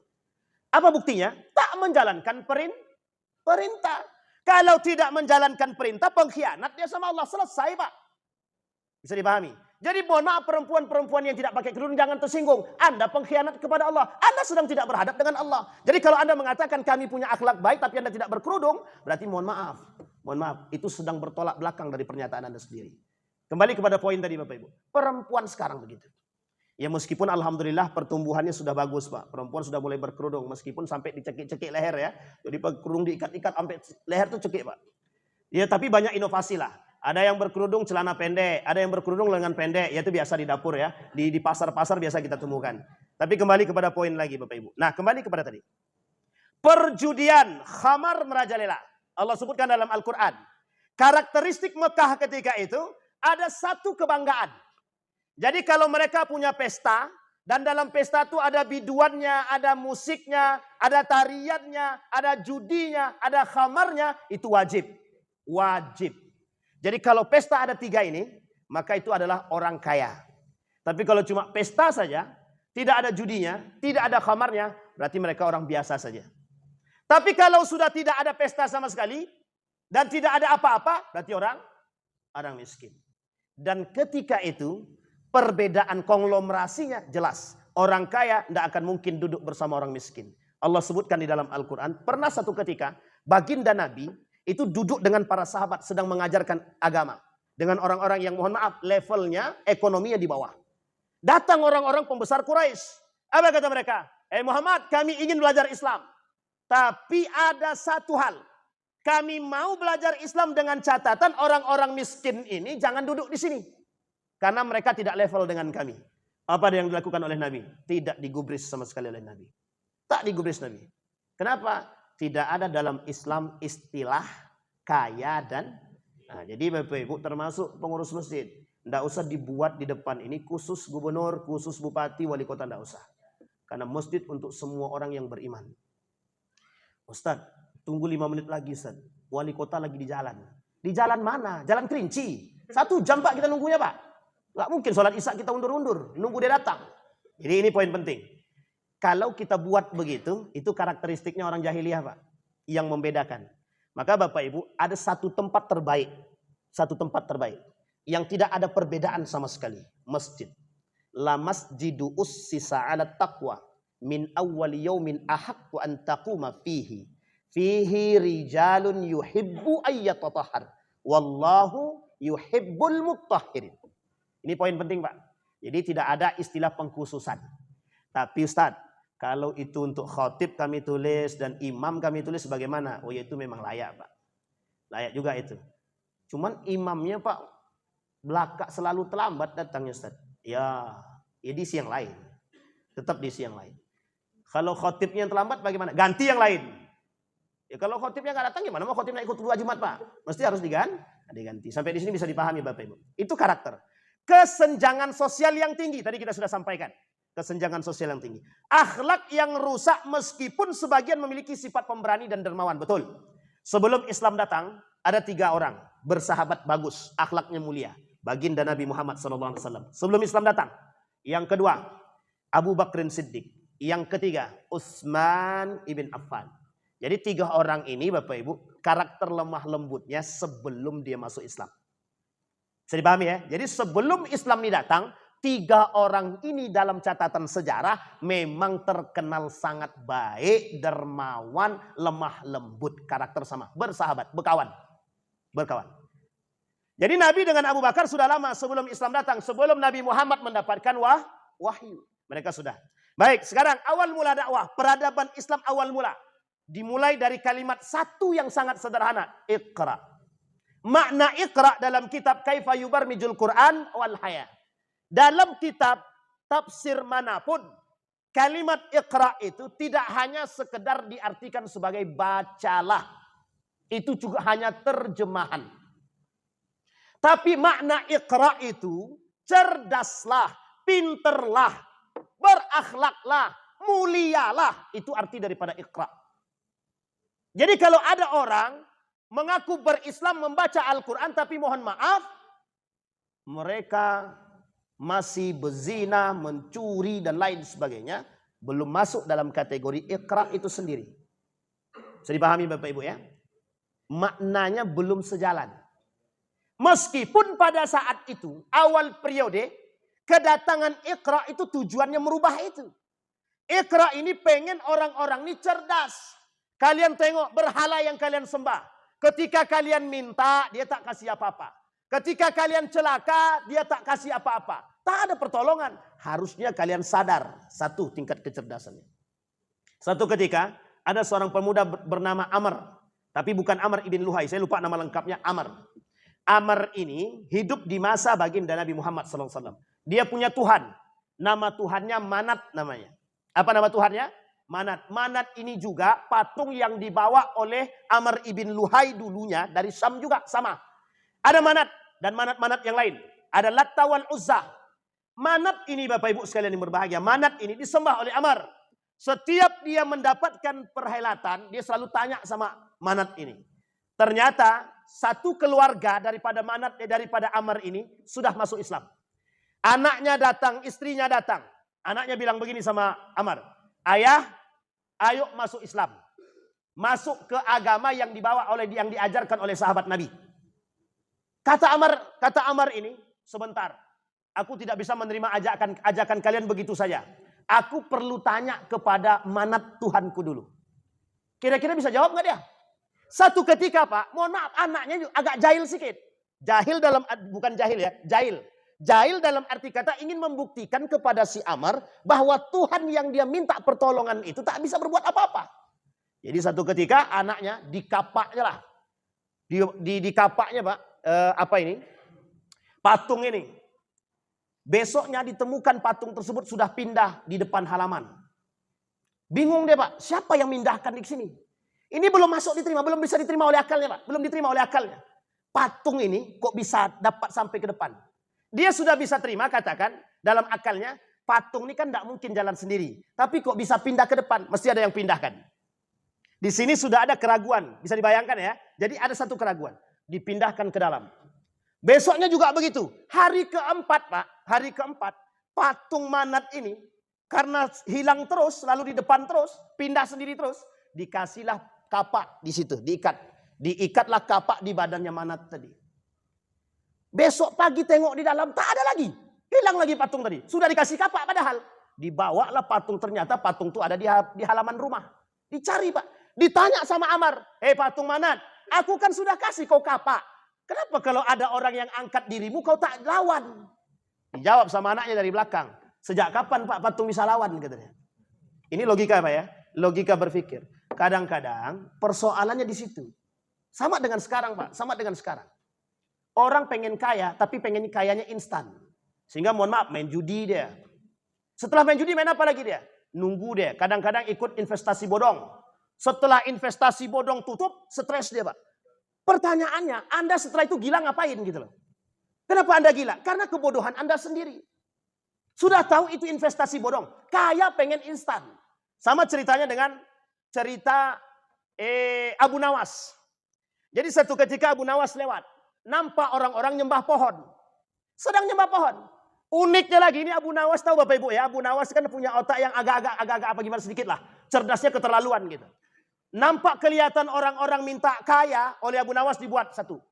Apa buktinya? Tak menjalankan perintah. Kalau tidak menjalankan perintah, pengkhianat dia sama Allah. Selesai Pak. Bisa dipahami? Jadi mohon maaf perempuan-perempuan yang tidak pakai kerudung jangan tersinggung. Anda pengkhianat kepada Allah. Anda sedang tidak berhadap dengan Allah. Jadi kalau Anda mengatakan kami punya akhlak baik tapi Anda tidak berkerudung, berarti mohon maaf. Mohon maaf, itu sedang bertolak belakang dari pernyataan Anda sendiri. Kembali kepada poin tadi Bapak Ibu. Perempuan sekarang begitu. Ya meskipun alhamdulillah pertumbuhannya sudah bagus Pak. Perempuan sudah mulai berkerudung. Meskipun sampai dicekik-cekik leher ya. Jadi kerudung diikat-ikat sampai leher tuh cekik Pak. Ya tapi banyak inovasi lah. Ada yang berkerudung celana pendek. Ada yang berkerudung lengan pendek. Ya itu biasa di dapur ya. Di pasar-pasar biasa kita temukan. Tapi kembali kepada poin lagi Bapak Ibu. Nah kembali kepada tadi. Perjudian, khamar merajalela. Allah sebutkan dalam Al-Quran. Karakteristik Mekah ketika itu. Ada satu kebanggaan. Jadi kalau mereka punya pesta, dan dalam pesta itu ada biduannya, ada musiknya, ada tariannya, ada judinya, ada khamarnya, itu wajib. Wajib. Jadi kalau pesta ada 3 ini, maka itu adalah orang kaya. Tapi kalau cuma pesta saja, tidak ada judinya, tidak ada khamarnya, berarti mereka orang biasa saja. Tapi kalau sudah tidak ada pesta sama sekali, dan tidak ada apa-apa, berarti orang miskin. Dan ketika itu, perbedaan konglomerasinya jelas. Orang kaya tidak akan mungkin duduk bersama orang miskin. Allah sebutkan di dalam Al-Quran, pernah satu ketika, baginda Nabi itu duduk dengan para sahabat sedang mengajarkan agama. Dengan orang-orang yang mohon maaf, levelnya, ekonominya di bawah. Datang orang-orang pembesar Quraisy. Apa kata mereka? Muhammad, kami ingin belajar Islam. Tapi ada satu hal. Kami mau belajar Islam dengan catatan orang-orang miskin ini jangan duduk di sini. Karena mereka tidak level dengan kami. Apa yang dilakukan oleh Nabi? Tidak digubris sama sekali oleh Nabi. Tak digubris Nabi. Kenapa? Tidak ada dalam Islam istilah kaya dan... Nah, jadi Bapak Ibu termasuk pengurus masjid. Tidak usah dibuat di depan ini khusus gubernur, khusus bupati, wali kota, tidak usah. Karena masjid untuk semua orang yang beriman. Ustaz, tunggu 5 menit lagi Ustaz. Wali kota lagi di jalan. Di jalan mana? Jalan Kerinci. 1 jam Pak kita nunggunya Pak. Gak mungkin sholat isya kita undur-undur. Nunggu dia datang. Jadi ini poin penting. Kalau kita buat begitu, itu karakteristiknya orang jahiliyah Pak. Yang membedakan. Maka Bapak Ibu ada satu tempat terbaik. Satu tempat terbaik. Yang tidak ada perbedaan sama sekali. Masjid. La masjidu ussisa ala taqwa. Min awwali yaumin ahaqqu an taquma fihi. Fihi rijalun yuhibbu ayyatatahhar. Wallahu yuhibbul mutahhirin. Ini poin penting Pak. Jadi tidak ada istilah pengkhususan. Tapi Ustaz, Kalau itu untuk khotib kami tulis dan imam kami tulis bagaimana? Oh ya itu memang layak Pak. Layak juga itu. Cuman imamnya Pak belakang selalu terlambat datangnya Ustaz. Ya di siang lain. Tetap di siang lain. Kalau khotibnya yang terlambat bagaimana? Ganti yang lain. Ya kalau khotibnya nggak datang gimana? Mau khotibnya ikut 2 Jumat Pak? Mesti harus diganti. Sampai di sini bisa dipahami Bapak Ibu. Itu karakter. Kesenjangan sosial yang tinggi. Tadi kita sudah sampaikan. Kesenjangan sosial yang tinggi. Akhlak yang rusak meskipun sebagian memiliki sifat pemberani dan dermawan. Betul. Sebelum Islam datang, ada 3 orang. Bersahabat bagus. Akhlaknya mulia. Baginda Nabi Muhammad SAW. Sebelum Islam datang. Yang kedua, Abu Bakrin Siddiq. Yang ketiga, Utsman ibn Affan. Jadi 3 orang ini Bapak Ibu, karakter lemah lembutnya sebelum dia masuk Islam. Bisa dipahami ya? Jadi sebelum Islam ini datang, 3 orang ini dalam catatan sejarah memang terkenal sangat baik, dermawan, lemah lembut, karakter sama, bersahabat, berkawan. Jadi Nabi dengan Abu Bakar sudah lama sebelum Islam datang, sebelum Nabi Muhammad mendapatkan wahyu. Mereka sudah. Baik, sekarang awal mula dakwah, peradaban Islam awal mula. Dimulai dari kalimat satu yang sangat sederhana, Iqra. Makna Iqra dalam kitab Kaifa Yubarmijul Quran wal Haya. Dalam kitab tafsir manapun, kalimat Iqra itu tidak hanya sekedar diartikan sebagai bacalah. Itu juga hanya terjemahan. Tapi makna Iqra itu cerdaslah, pinterlah, berakhlaklah, mulialah. Itu arti daripada Iqra. Jadi kalau ada orang mengaku berislam membaca Al-Quran tapi mohon maaf, mereka masih berzina, mencuri dan lain sebagainya, belum masuk dalam kategori Iqra itu sendiri. Bisa dipahami Bapak Ibu ya? Maknanya belum sejalan. Meskipun pada saat itu, awal periode, kedatangan Iqra itu tujuannya merubah itu. Iqra ini pengen orang-orang ini cerdas. Kalian tengok berhala yang kalian sembah. Ketika kalian minta, dia tak kasih apa-apa. Ketika kalian celaka, dia tak kasih apa-apa. Tak ada pertolongan. Harusnya kalian sadar satu tingkat kecerdasannya. Satu ketika ada seorang pemuda bernama Amr. Tapi bukan Amr ibn Luhai. Saya lupa nama lengkapnya Amr. Amr ini hidup di masa baginda Nabi Muhammad SAW. Dia punya Tuhan. Nama Tuhannya Manat namanya. Apa nama Tuhannya? Manat. Manat ini juga patung yang dibawa oleh Amr ibn Luhai dulunya. Dari Syam juga sama. Ada Manat dan Manat-Manat yang lain. Ada Latta wal Uzza. Manat ini Bapak Ibu sekalian yang berbahagia. Manat ini disembah oleh Amr. Setiap dia mendapatkan perhelatan, dia selalu tanya sama Manat ini. Ternyata satu keluarga daripada Manat, daripada Amr ini sudah masuk Islam. Anaknya datang, istrinya datang. Anaknya bilang begini sama Amr. Ayah, ayo masuk Islam. Masuk ke agama yang dibawa oleh yang diajarkan oleh sahabat Nabi. Kata Amr ini, sebentar. Aku tidak bisa menerima ajakan kalian begitu saja. Aku perlu tanya kepada Manat Tuhanku dulu. Kira-kira bisa jawab nggak dia? Satu ketika Pak, mohon maaf anaknya agak jahil sedikit. Jahil dalam, bukan jahil ya, jahil. Jahil dalam arti kata ingin membuktikan kepada si Amr bahwa Tuhan yang dia minta pertolongan itu tak bisa berbuat apa-apa. Jadi satu ketika anaknya dikapaknya lah. Dikapaknya Pak, apa ini? Patung ini. Besoknya ditemukan patung tersebut sudah pindah di depan halaman. Bingung dia Pak, siapa yang mindahkan di sini? Ini belum masuk diterima, belum bisa diterima oleh akalnya Pak. Belum diterima oleh akalnya. Patung ini kok bisa dapat sampai ke depan? Dia sudah bisa terima katakan dalam akalnya, patung ini kan tidak mungkin jalan sendiri. Tapi kok bisa pindah ke depan? Mesti ada yang pindahkan. Di sini sudah ada keraguan, bisa dibayangkan ya. Jadi ada satu keraguan, dipindahkan ke dalam. Besoknya juga begitu. Hari keempat Pak, hari keempat patung Manat ini karena hilang terus, lalu di depan terus, pindah sendiri terus, dikasihlah kapak di situ, diikatlah kapak di badannya Manat tadi. Besok pagi tengok di dalam tak ada lagi, hilang lagi patung tadi. Sudah dikasih kapak padahal. Dibawalah patung, ternyata patung itu ada di halaman rumah. Dicari Pak, ditanya sama Amr, hei patung Manat, aku kan sudah kasih kau kapak. Kenapa kalau ada orang yang angkat dirimu kau tak lawan? Dijawab sama anaknya dari belakang. Sejak kapan Pak patung bisa lawan katanya? Ini logika apa ya? Logika berpikir. Kadang-kadang persoalannya di situ. Sama dengan sekarang Pak, sama dengan sekarang. Orang pengen kaya, tapi pengen kayanya instan. Sehingga mohon maaf, main judi dia. Setelah main judi, main apa lagi dia? Nunggu dia. Kadang-kadang ikut investasi bodong. Setelah investasi bodong tutup, stres dia Pak. Pertanyaannya, Anda setelah itu gila ngapain gitu loh. Kenapa Anda gila? Karena kebodohan Anda sendiri. Sudah tahu itu investasi bodong. Kaya pengen instan. Sama ceritanya dengan cerita Abu Nawas. Jadi satu ketika Abu Nawas lewat. Nampak orang-orang nyembah pohon. Sedang nyembah pohon. Uniknya lagi ini Abu Nawas, tahu Bapak Ibu ya. Abu Nawas kan punya otak yang agak-agak apa gimana sedikit lah. Cerdasnya keterlaluan gitu. Nampak kelihatan orang-orang minta kaya, oleh Abu Nawas dibuat satu.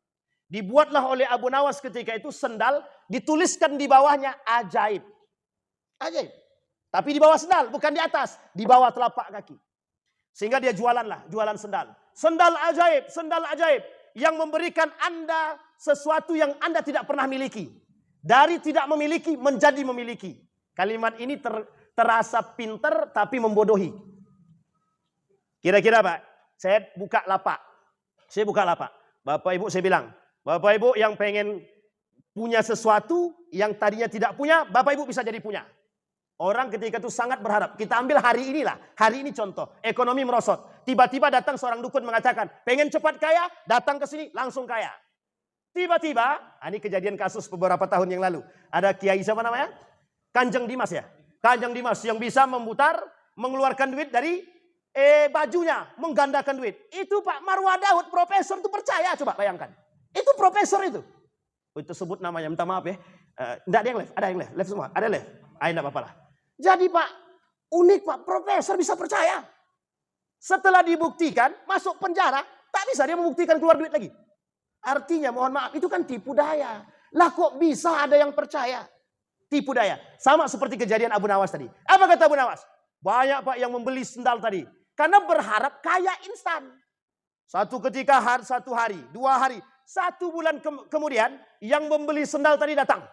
Dibuatlah oleh Abu Nawas ketika itu sendal, dituliskan di bawahnya ajaib. Ajaib. Tapi di bawah sendal, bukan di atas. Di bawah telapak kaki. Sehingga dia jualan sendal. Sendal ajaib. Yang memberikan Anda sesuatu yang Anda tidak pernah miliki. Dari tidak memiliki menjadi memiliki. Kalimat ini terasa pinter tapi membodohi. Kira-kira Pak, saya buka lapak. Bapak Ibu saya bilang, Bapak Ibu yang pengen punya sesuatu yang tadinya tidak punya, Bapak Ibu bisa jadi punya. Orang ketika itu sangat berharap. Kita ambil hari inilah. Hari ini contoh. Ekonomi merosot. Tiba-tiba datang seorang dukun mengatakan, pengen cepat kaya, datang ke sini langsung kaya. Tiba-tiba, ini kejadian kasus beberapa tahun yang lalu. Ada kiai siapa namanya? Kanjeng Dimas ya. Kanjeng Dimas yang bisa memutar, mengeluarkan duit dari bajunya, menggandakan duit. Itu Pak Marwah Daud, profesor itu percaya, coba bayangkan. Itu profesor itu. Itu sebut namanya, minta maaf ya. Enggak ada yang live, ada yang live semua, ada live. Enggak apa-apa lah. Jadi Pak, unik Pak, profesor bisa percaya. Setelah dibuktikan, masuk penjara, tak bisa dia membuktikan keluar duit lagi. Artinya mohon maaf, itu kan tipu daya. Lah kok bisa ada yang percaya? Tipu daya. Sama seperti kejadian Abu Nawas tadi. Apa kata Abu Nawas? Banyak Pak yang membeli sendal tadi. Karena berharap kaya instan. Satu ketika satu hari, 2 hari, 1 bulan kemudian yang membeli sendal tadi datang.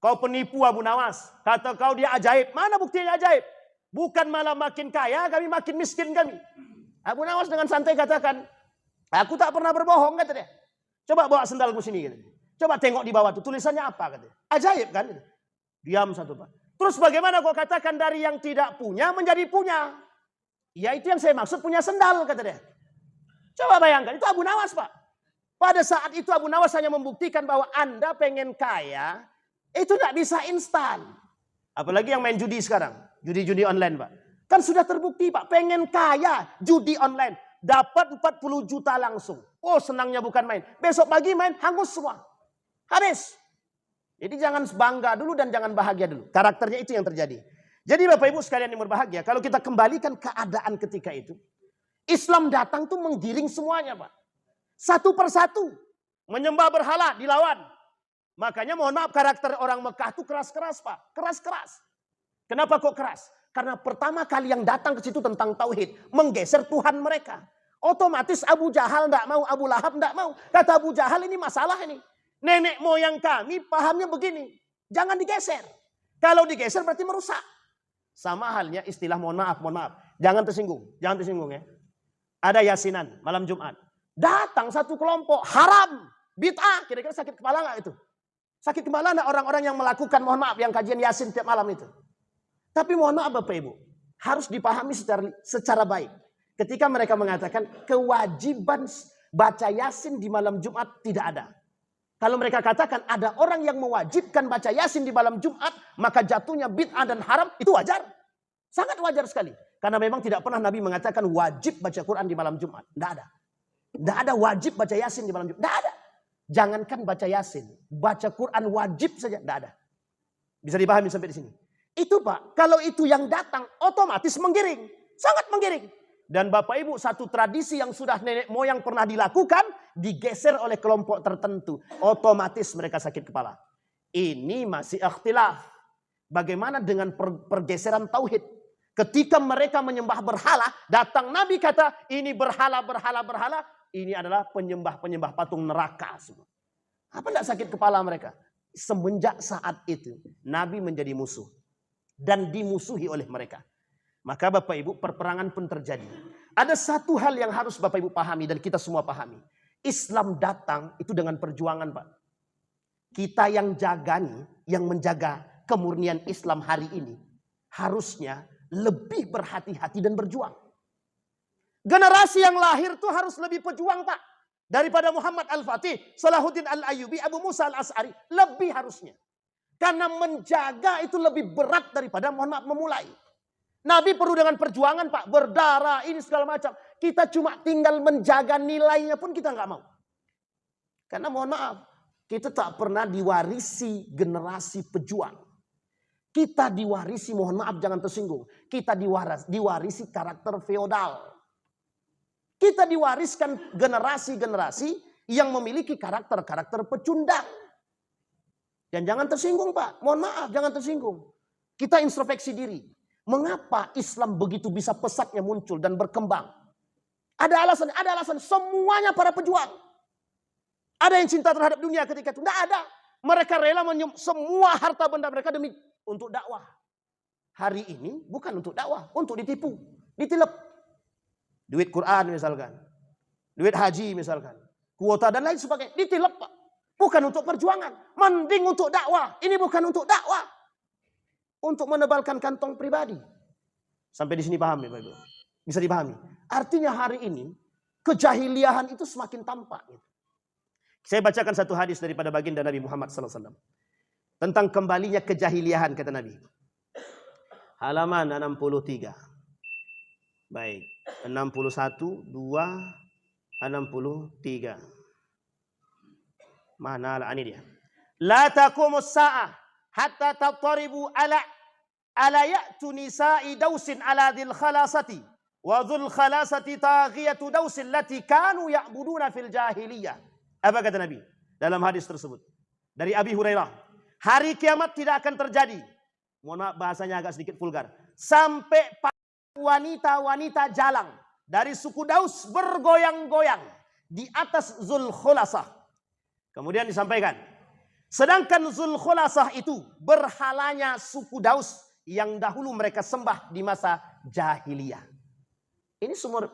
Kau penipu Abu Nawas. Kata kau dia ajaib. Mana buktinya ajaib? Bukan malah makin kaya, kami makin miskin kami. Abu Nawas dengan santai katakan, aku tak pernah berbohong kata dia. Coba bawa sendalku sini. Gitu. Coba tengok di bawah tuh tulisannya apa katanya. Ajaib kan? Gitu. Diam satu Pak. Terus bagaimana kau katakan dari yang tidak punya menjadi punya? Ya itu yang saya maksud punya sendal kata dia. Coba bayangkan itu Abu Nawas Pak. Pada saat itu Abu Nawas hanya membuktikan bahwa Anda pengen kaya itu tidak bisa instan. Apalagi yang main judi sekarang. Judi-judi online Pak. Kan sudah terbukti Pak. Pengen kaya judi online. Dapat 40 juta langsung. Oh senangnya bukan main. Besok pagi main hangus semua. Habis. Jadi jangan bangga dulu dan jangan bahagia dulu. Karakternya itu yang terjadi. Jadi Bapak Ibu sekalian yang berbahagia. Kalau kita kembalikan keadaan ketika itu. Islam datang tuh menggiring semuanya Pak. Satu persatu. Menyembah berhala dilawan. Makanya mohon maaf karakter orang Mekah tuh keras-keras Pak. Keras-keras. Kenapa kok keras? Karena pertama kali yang datang ke situ tentang tauhid. Menggeser Tuhan mereka. Otomatis Abu Jahal tidak mau, Abu Lahab tidak mau. Kata Abu Jahal ini masalah ini. Nenek moyang kami pahamnya begini. Jangan digeser. Kalau digeser berarti merusak. Sama halnya istilah mohon maaf. Jangan tersinggung ya. Ada yasinan malam Jumat. Datang satu kelompok haram. Bid'ah. Kira-kira sakit kepala nggak itu? Sakit kepala enggak orang-orang yang melakukan mohon maaf yang kajian yasin tiap malam itu? Tapi mohon maaf Bapak Ibu. Harus dipahami secara baik. Ketika mereka mengatakan kewajiban baca yasin di malam Jumat tidak ada. Kalau mereka katakan ada orang yang mewajibkan baca yasin di malam Jumat, maka jatuhnya bid'ah dan haram, itu wajar. Sangat wajar sekali. Karena memang tidak pernah Nabi mengatakan wajib baca Quran di malam Jumat. Tidak ada. Tidak ada wajib baca yasin di malam Jumat. Tidak ada. Jangankan baca yasin. Baca Quran wajib saja. Tidak ada. Bisa dipahami sampai di sini. Itu Pak, kalau itu yang datang otomatis menggiring. Sangat menggiring. Dan Bapak Ibu satu tradisi yang sudah nenek moyang pernah dilakukan. Digeser oleh kelompok tertentu. Otomatis mereka sakit kepala. Ini masih ikhtilaf. Bagaimana dengan pergeseran tauhid? Ketika mereka menyembah berhala. Datang Nabi kata ini berhala. Ini adalah penyembah patung neraka. Apa tidak sakit kepala mereka? Semenjak saat itu Nabi menjadi musuh. Dan dimusuhi oleh mereka. Maka Bapak Ibu, perperangan pun terjadi. Ada satu hal yang harus Bapak Ibu pahami dan kita semua pahami. Islam datang itu dengan perjuangan, Pak. Kita yang yang menjaga kemurnian Islam hari ini, harusnya lebih berhati-hati dan berjuang. Generasi yang lahir tuh harus lebih pejuang, Pak. Daripada Muhammad Al-Fatih, Salahuddin Al-Ayyubi, Abu Musa Al-As'ari. Lebih harusnya. Karena menjaga itu lebih berat daripada memulai. Nabi perlu dengan perjuangan, Pak. Berdarah, ini segala macam. Kita cuma tinggal menjaga nilainya pun kita nggak mau. Karena mohon maaf, kita tak pernah diwarisi generasi pejuang. Kita diwarisi, mohon maaf jangan tersinggung. Kita diwarisi karakter feodal. Kita diwariskan generasi-generasi yang memiliki karakter-karakter pecundang. Dan jangan tersinggung, Pak. Mohon maaf, jangan tersinggung. Kita introspeksi diri. Mengapa Islam begitu bisa pesatnya muncul dan berkembang? Ada alasan. Semuanya para pejuang. Ada yang cinta terhadap dunia ketika itu? Tidak ada. Mereka rela semua harta benda mereka demi untuk dakwah. Hari ini bukan untuk dakwah, untuk ditipu, ditilep. Duit Quran misalkan, duit haji misalkan, kuota dan lain sebagainya, ditilep, Pak. Bukan untuk perjuangan, mending untuk dakwah. Ini bukan untuk dakwah, untuk menebalkan kantong pribadi. Sampai di sini paham ya, Pak Ibu? Bisa dipahami. Artinya hari ini kejahiliahan itu semakin tampak. Saya bacakan satu hadis daripada baginda Nabi Muhammad SAW tentang kembalinya kejahiliahan, kata Nabi. Halaman 63. Baik, 61, 2, 63. Mana lah ini dia. La taqumus sa'ah hatta tattaribu ala ya'tu nisa'i dausin ala dhil khalasati wa dhul khalasati taghiyatu dausin lati kanu ya'buduna fil jahiliyah. Apa kata Nabi dalam hadis tersebut? Dari Abi Hurairah. Hari kiamat tidak akan terjadi. Mohon maaf bahasanya agak sedikit vulgar. Sampai wanita-wanita jalang dari suku Daus bergoyang-goyang di atas Zulkhulasah. Kemudian disampaikan, sedangkan Zulkhulasah itu berhalanya suku Daus yang dahulu mereka sembah di masa jahiliyah. Ini sumur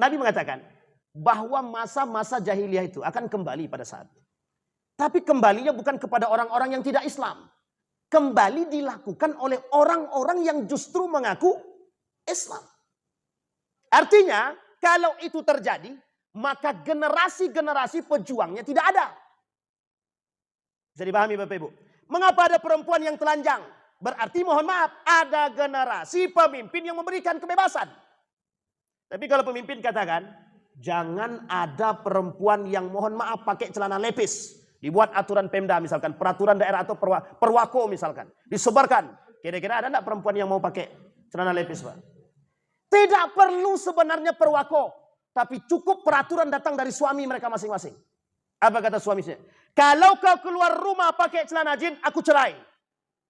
Nabi mengatakan bahwa masa-masa jahiliyah itu akan kembali pada saat. Tapi kembalinya bukan kepada orang-orang yang tidak Islam. Kembali dilakukan oleh orang-orang yang justru mengaku Islam. Artinya kalau itu terjadi, maka generasi-generasi pejuangnya tidak ada. Bisa dipahami Bapak Ibu? Mengapa ada perempuan yang telanjang? Berarti mohon maaf, ada generasi pemimpin yang memberikan kebebasan. Tapi kalau pemimpin katakan, jangan ada perempuan yang mohon maaf pakai celana lepis. Dibuat aturan Pemda misalkan, peraturan daerah atau perwako misalkan. Disebarkan. Kira-kira ada enggak perempuan yang mau pakai celana lepis, Pak? Tidak perlu sebenarnya perwako. Tapi cukup peraturan datang dari suami mereka masing-masing. Apa kata suaminya? Kalau kau keluar rumah pakai celana jin, aku cerai.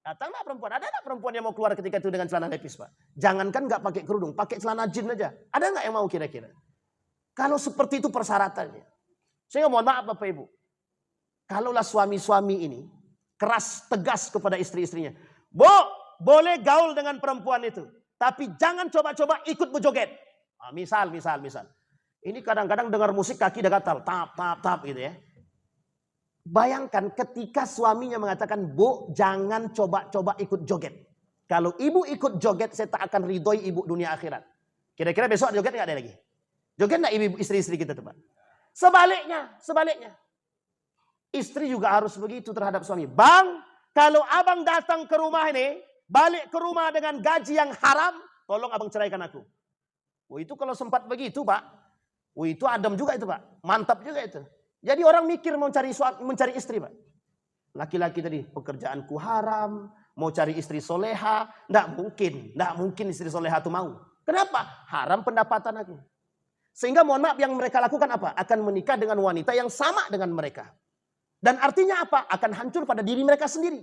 Datanglah perempuan. Ada enggak perempuan yang mau keluar ketika itu dengan celana lepis, Pak? Jangankan enggak pakai kerudung, pakai celana jin aja. Ada enggak yang mau kira-kira? Kalau seperti itu persyaratannya. Saya mohon maaf Bapak Ibu. Kalaulah suami-suami ini keras tegas kepada istri-istrinya. Bu, boleh gaul dengan perempuan itu. Tapi jangan coba-coba ikut berjoget. Nah, misal. Ini kadang-kadang dengar musik kaki udah gatal. Tap gitu ya. Bayangkan ketika suaminya mengatakan, Bu, jangan coba-coba ikut joget. Kalau ibu ikut joget, saya tak akan ridhoi ibu dunia akhirat. Kira-kira besok joget nggak ada lagi? Joget nggak ibu istri-istri kita tuh, Pak? Sebaliknya. Istri juga harus begitu terhadap suami. Bang, kalau abang datang ke rumah ini, balik ke rumah dengan gaji yang haram, tolong abang ceraikan aku. Oh itu kalau sempat begitu Pak, oh itu adem juga itu Pak, mantap juga itu. Jadi orang mikir mau mencari istri Pak. Laki-laki tadi, pekerjaanku haram, mau cari istri soleha, enggak mungkin istri soleha itu mau. Kenapa? Haram pendapatan aku. Sehingga mohon maaf yang mereka lakukan apa? Akan menikah dengan wanita yang sama dengan mereka. Dan artinya apa? Akan hancur pada diri mereka sendiri.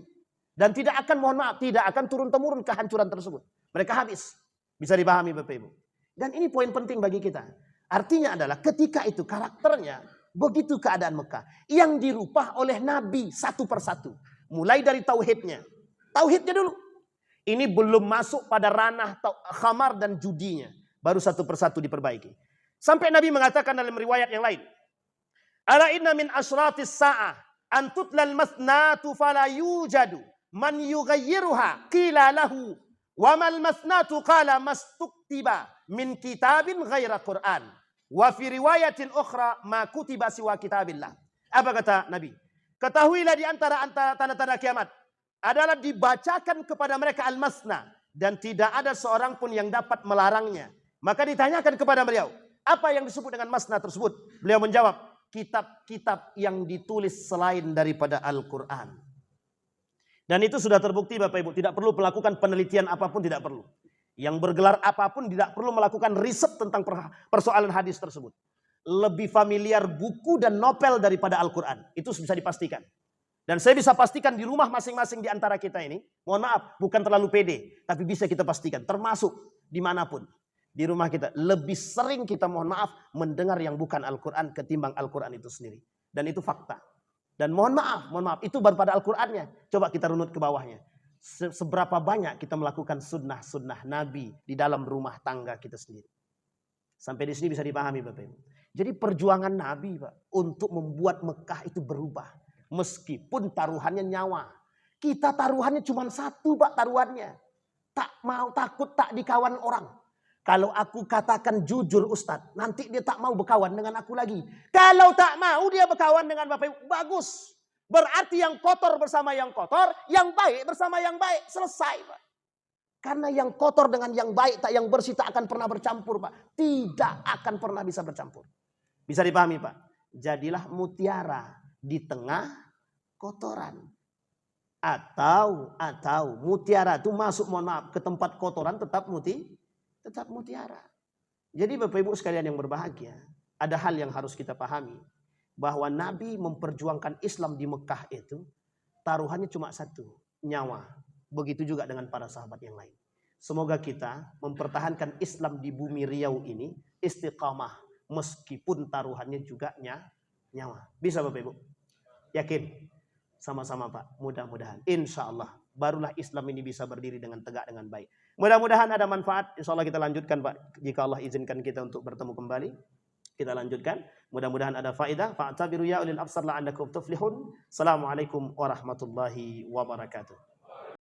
Dan tidak akan, mohon maaf, tidak akan turun-temurun kehancuran tersebut. Mereka habis. Bisa dipahami Bapak Ibu. Dan ini poin penting bagi kita. Artinya adalah ketika itu karakternya, begitu keadaan Mekah. Yang dirubah oleh Nabi satu persatu. Mulai dari tauhidnya. Tauhidnya dulu. Ini belum masuk pada ranah khamar dan judinya. Baru satu persatu diperbaiki. Sampai Nabi mengatakan dalam riwayat yang lain. Ala inna min asratis sa'ah an tutlal masnatu fala yujadu man yughayyiruha qila lahu wa mal masnatu qala mastuktiba min kitabin ghaira Qur'an wa fi riwayatin ukhra ma kutiba siwa kitabillah. Apa kata Nabi? Ketahuilah di antara tanda-tanda kiamat adalah dibacakan kepada mereka al-masna dan tidak ada seorang pun yang dapat melarangnya. Maka ditanyakan kepada beliau, apa yang disebut dengan masna tersebut? Beliau menjawab, kitab-kitab yang ditulis selain daripada Al-Quran. Dan itu sudah terbukti Bapak Ibu, tidak perlu melakukan penelitian apapun, tidak perlu. Yang bergelar apapun tidak perlu melakukan riset tentang persoalan hadis tersebut. Lebih familiar buku dan novel daripada Al-Quran. Itu bisa dipastikan. Dan saya bisa pastikan di rumah masing-masing di antara kita ini, mohon maaf, bukan terlalu pede, tapi bisa kita pastikan, termasuk dimanapun. Di rumah kita, lebih sering kita mohon maaf, mendengar yang bukan Al-Quran ketimbang Al-Quran itu sendiri. Dan itu fakta. Dan mohon maaf, itu baru pada Al-Qurannya. Coba kita runut ke bawahnya. Seberapa banyak kita melakukan sunnah-sunnah Nabi di dalam rumah tangga kita sendiri. Sampai di sini bisa dipahami Bapak Ibu. Jadi perjuangan Nabi Pak, untuk membuat Mekah itu berubah. Meskipun taruhannya nyawa. Kita taruhannya cuma satu Pak taruhannya. Tak mau takut tak dikawan orang. Kalau aku katakan jujur Ustadz, nanti dia tak mau berkawan dengan aku lagi. Kalau tak mau dia berkawan dengan Bapak Ibu, bagus. Berarti yang kotor bersama yang kotor, yang baik bersama yang baik. Selesai Pak. Karena yang kotor dengan yang baik, yang bersih tak akan pernah bercampur Pak. Tidak akan pernah bisa bercampur. Bisa dipahami Pak? Jadilah mutiara di tengah kotoran. Atau mutiara itu masuk mohon maaf ke tempat kotoran tetap mutiara. Jadi Bapak Ibu sekalian yang berbahagia, ada hal yang harus kita pahami. Bahwa Nabi memperjuangkan Islam di Mekah itu, taruhannya cuma satu, nyawa. Begitu juga dengan para sahabat yang lain. Semoga kita mempertahankan Islam di bumi Riau ini istiqamah. Meskipun taruhannya juga nyawa. Bisa Bapak Ibu? Yakin? Sama-sama Pak. Mudah-mudahan. Insya Allah. Barulah Islam ini bisa berdiri dengan tegak dengan baik. Mudah-mudahan ada manfaat. Insya Allah kita lanjutkan Pak. Jika Allah izinkan kita untuk bertemu kembali. Kita lanjutkan. Mudah-mudahan ada faedah. Fa'tabiru ya ulil absar la'annakum tuflihun. Assalamualaikum warahmatullahi wabarakatuh.